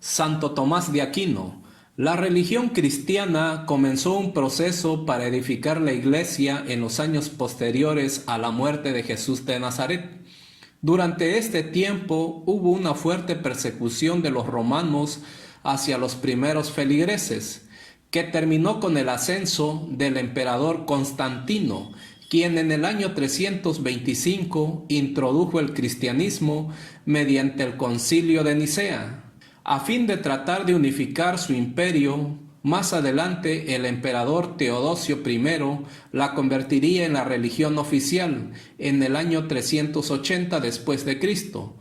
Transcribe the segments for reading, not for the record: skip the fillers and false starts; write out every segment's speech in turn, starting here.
Santo Tomás de Aquino. La religión cristiana comenzó un proceso para edificar la iglesia en los años posteriores a la muerte de Jesús de Nazaret. Durante este tiempo hubo una fuerte persecución de los romanos hacia los primeros feligreses, que terminó con el ascenso del emperador Constantino, quien en el año 325 introdujo el cristianismo mediante el Concilio de Nicea. A fin de tratar de unificar su imperio, más adelante el emperador Teodosio I la convertiría en la religión oficial en el año 380 después de Cristo.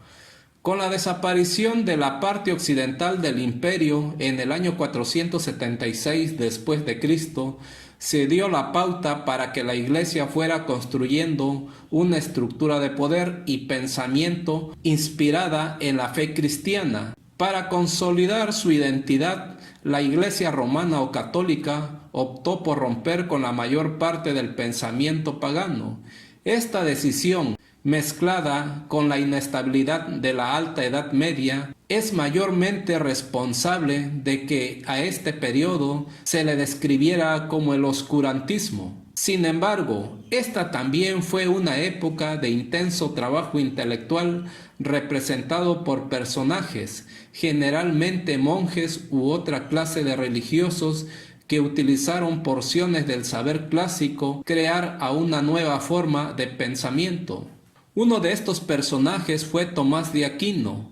Con la desaparición de la parte occidental del imperio en el año 476 después de Cristo, se dio la pauta para que la Iglesia fuera construyendo una estructura de poder y pensamiento inspirada en la fe cristiana. Para consolidar su identidad, la Iglesia romana o católica optó por romper con la mayor parte del pensamiento pagano. Esta decisión, mezclada con la inestabilidad de la Alta Edad Media, es mayormente responsable de que a este periodo se le describiera como el oscurantismo. Sin embargo, esta también fue una época de intenso trabajo intelectual representado por personajes, generalmente monjes u otra clase de religiosos, que utilizaron porciones del saber clásico crear a una nueva forma de pensamiento. Uno de estos personajes fue Tomás de Aquino,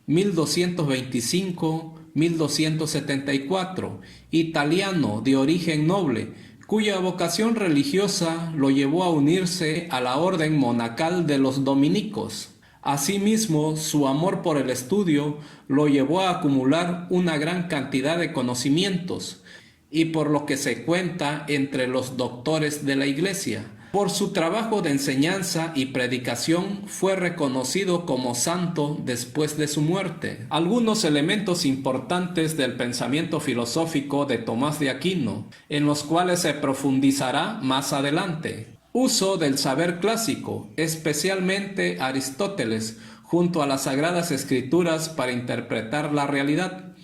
1225-1274, italiano de origen noble, cuya vocación religiosa lo llevó a unirse a la orden monacal de los dominicos. Asimismo, su amor por el estudio lo llevó a acumular una gran cantidad de conocimientos, y por lo que se cuenta entre los doctores de la Iglesia. Por su trabajo de enseñanza y predicación fue reconocido como santo después de su muerte. Algunos elementos importantes del pensamiento filosófico de Tomás de Aquino, en los cuales se profundizará más adelante. Uso del saber clásico, especialmente Aristóteles, junto a las Sagradas Escrituras para interpretar la realidad.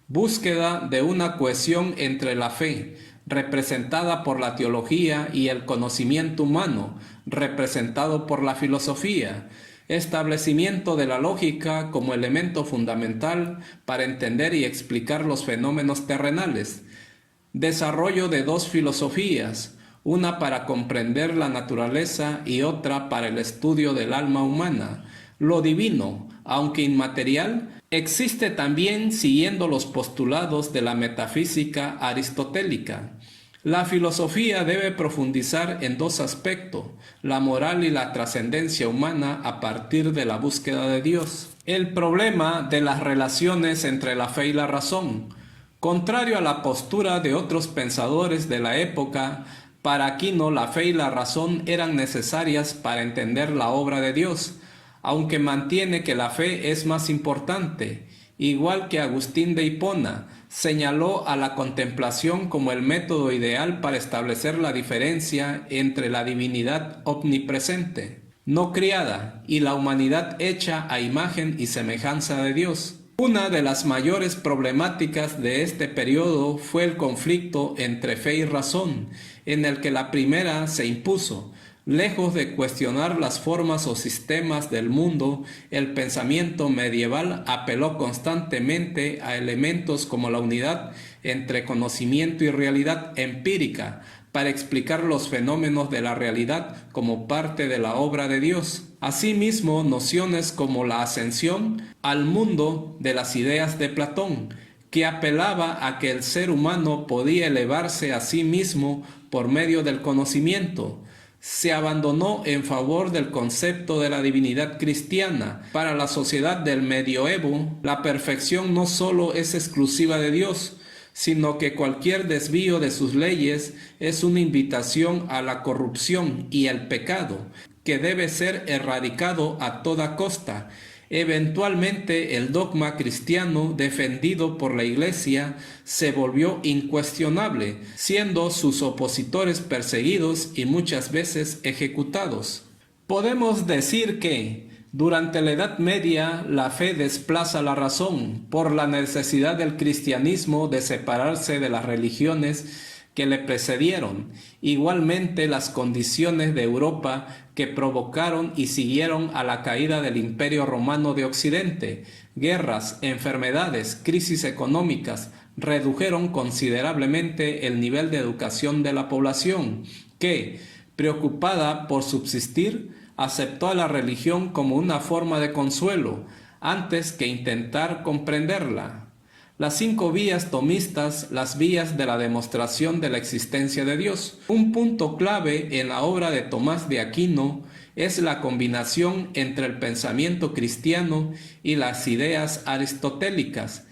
Búsqueda de una cohesión entre la fe, representada por la teología, y el conocimiento humano, representado por la filosofía. Establecimiento de la lógica como elemento fundamental para entender y explicar los fenómenos terrenales. Desarrollo de dos filosofías, una para comprender la naturaleza y otra para el estudio del alma humana. Lo divino, aunque inmaterial, existe también siguiendo los postulados de la metafísica aristotélica. La filosofía debe profundizar en dos aspectos, la moral y la trascendencia humana a partir de la búsqueda de Dios. El problema de las relaciones entre la fe y la razón. Contrario a la postura de otros pensadores de la época, para Aquino la fe y la razón eran necesarias para entender la obra de Dios, aunque mantiene que la fe es más importante. Igual que Agustín de Hipona, señaló a la contemplación como el método ideal para establecer la diferencia entre la divinidad omnipresente, no criada, y la humanidad hecha a imagen y semejanza de Dios. Una de las mayores problemáticas de este periodo fue el conflicto entre fe y razón, en el que la primera se impuso. Lejos de cuestionar las formas o sistemas del mundo, el pensamiento medieval apeló constantemente a elementos como la unidad entre conocimiento y realidad empírica para explicar los fenómenos de la realidad como parte de la obra de Dios. Asimismo, nociones como la ascensión al mundo de las ideas de Platón, que apelaba a que el ser humano podía elevarse a sí mismo por medio del conocimiento, se abandonó en favor del concepto de la divinidad cristiana. Para la sociedad del medioevo, la perfección no solo es exclusiva de Dios, sino que cualquier desvío de sus leyes es una invitación a la corrupción y al pecado, que debe ser erradicado a toda costa. Eventualmente el dogma cristiano defendido por la Iglesia se volvió incuestionable, siendo sus opositores perseguidos y muchas veces ejecutados. Podemos decir que, Durante la Edad Media, la fe desplaza la razón por la necesidad del cristianismo de separarse de las religiones que le precedieron. Igualmente, las condiciones de Europa que provocaron y siguieron a la caída del Imperio Romano de Occidente, guerras, enfermedades, crisis económicas, redujeron considerablemente el nivel de educación de la población, que, preocupada por subsistir, aceptó a la religión como una forma de consuelo, antes que intentar comprenderla. Las 5 vías tomistas, las vías de la demostración de la existencia de Dios. Un punto clave en la obra de Tomás de Aquino es la combinación entre el pensamiento cristiano y las ideas aristotélicas,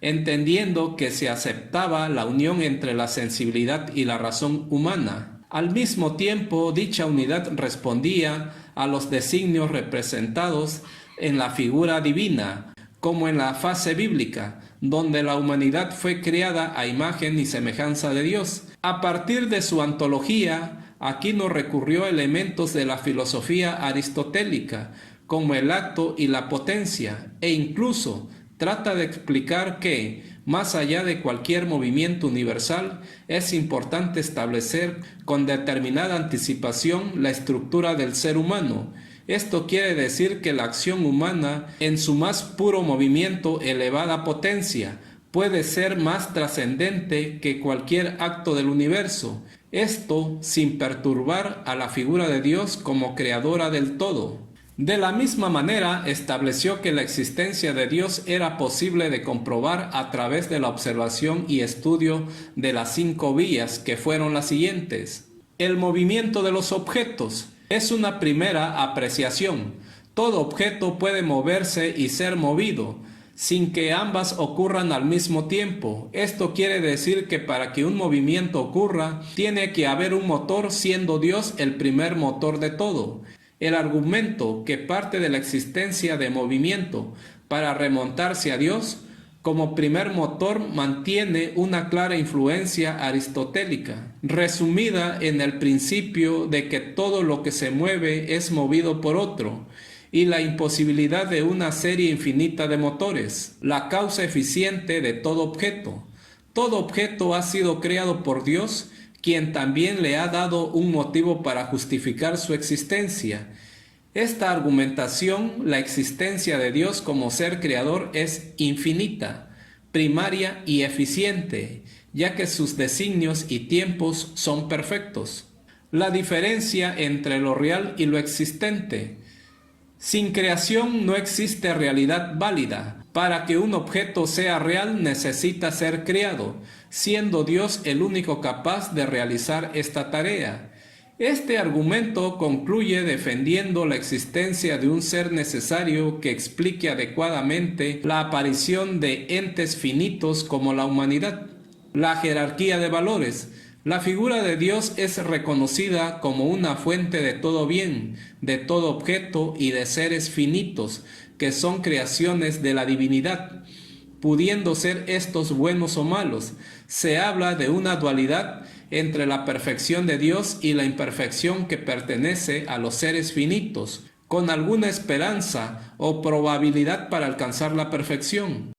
entendiendo que se aceptaba la unión entre la sensibilidad y la razón humana. Al mismo tiempo, dicha unidad respondía a los designios representados en la figura divina, como en la fase bíblica, donde la humanidad fue creada a imagen y semejanza de Dios. A partir de su antología, Aquino recurrió a elementos de la filosofía aristotélica, como el acto y la potencia, e incluso trata de explicar que, más allá de cualquier movimiento universal, es importante establecer con determinada anticipación la estructura del ser humano. Esto quiere decir que la acción humana, en su más puro movimiento, elevada potencia, puede ser más trascendente que cualquier acto del universo. Esto sin perturbar a la figura de Dios como creadora del todo. De la misma manera, estableció que la existencia de Dios era posible de comprobar a través de la observación y estudio de las 5 vías, que fueron las siguientes. El movimiento de los objetos es una primera apreciación. Todo objeto puede moverse y ser movido, sin que ambas ocurran al mismo tiempo. Esto quiere decir que para que un movimiento ocurra, tiene que haber un motor, siendo Dios el primer motor de todo. El argumento que parte de la existencia de movimiento para remontarse a Dios como primer motor mantiene una clara influencia aristotélica, resumida en el principio de que todo lo que se mueve es movido por otro, y la imposibilidad de una serie infinita de motores, la causa eficiente de todo objeto. Todo objeto ha sido creado por Dios, quien también le ha dado un motivo para justificar su existencia. Esta argumentación, la existencia de Dios como ser creador, es infinita, primaria y eficiente, ya que sus designios y tiempos son perfectos. La diferencia entre lo real y lo existente. Sin creación no existe realidad válida. Para que un objeto sea real necesita ser creado, siendo Dios el único capaz de realizar esta tarea. Este argumento concluye defendiendo la existencia de un ser necesario que explique adecuadamente la aparición de entes finitos como la humanidad. La jerarquía de valores. La figura de Dios es reconocida como una fuente de todo bien, de todo objeto y de seres finitos, que son creaciones de la divinidad, pudiendo ser estos buenos o malos. Se habla de una dualidad entre la perfección de Dios y la imperfección que pertenece a los seres finitos, con alguna esperanza o probabilidad para alcanzar la perfección.